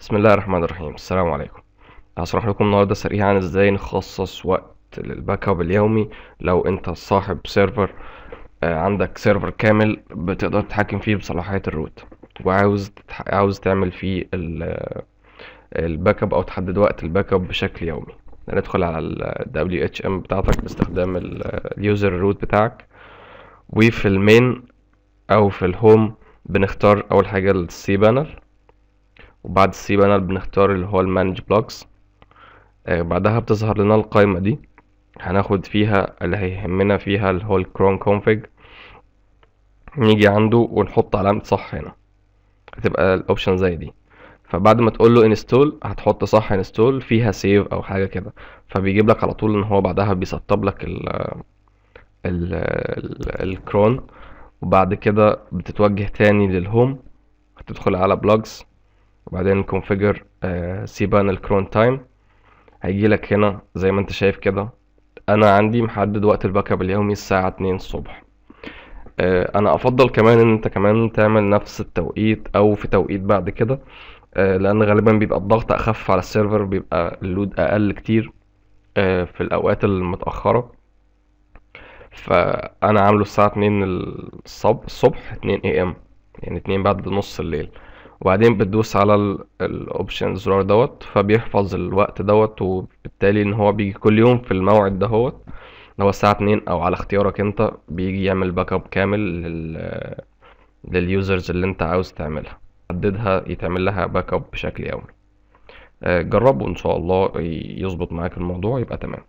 بسم الله الرحمن الرحيم. السلام عليكم. هشرح لكم النهارده سريعا ازاي نخصص وقت للباك اب اليومي. لو انت صاحب سيرفر، عندك سيرفر كامل بتقدر تتحكم فيه بصلاحية الروت، وعاوز عاوز تعمل فيه الباك اب او تحدد وقت الباك اب بشكل يومي. ندخل على ال WHM بتاعتك باستخدام اليوزر روت بتاعك، وفي المين او في الهوم بنختار اول حاجة السي بانل، وبعد السي بانل بنختار اللي هو المانج بلوكس. بعدها بتظهر لنا القائمة دي، هناخد فيها اللي هيهمنا فيها اللي هو الكرون كونفيج. نيجي عنده ونحط علامة صح هنا، هتبقى الاوبشن زي دي. فبعد ما تقول له انستول هتحط صح انستول فيها سيف او حاجة كده، فبيجيب لك على طول ان هو بعدها بيسطب لك الكرون. وبعد كده بتتوجه تاني للهوم، هتدخل على بلوجز وبعدين كونفيجر سيبان الكرون تايم. هيجي لك هنا زي ما انت شايف كده، انا عندي محدد وقت الباك اب اليومي الساعة 2 الصبح. انا افضل كمان ان انت كمان تعمل نفس التوقيت او في توقيت بعد كده، لان غالبا بيبقى الضغط اخف على السيرفر، بيبقى اللود اقل كتير في الاوقات المتأخرة. فانا عامله الساعة 2 الصبح 2 AM، يعني 2 بعد نص الليل. وبعدين بتدوس على الاوبشن الزرار دوت، فبيحفظ الوقت دوت، وبالتالي ان هو بيجي كل يوم في الموعد دهوت اللي هو الساعة 2، او على اختيارك انت بيجي يعمل باك اب كامل لليوزرز اللي انت عاوز تعملها، حددها يتعمل لها باك اب بشكل يومي. جربوا ان شاء الله يظبط معاك الموضوع يبقى تمام.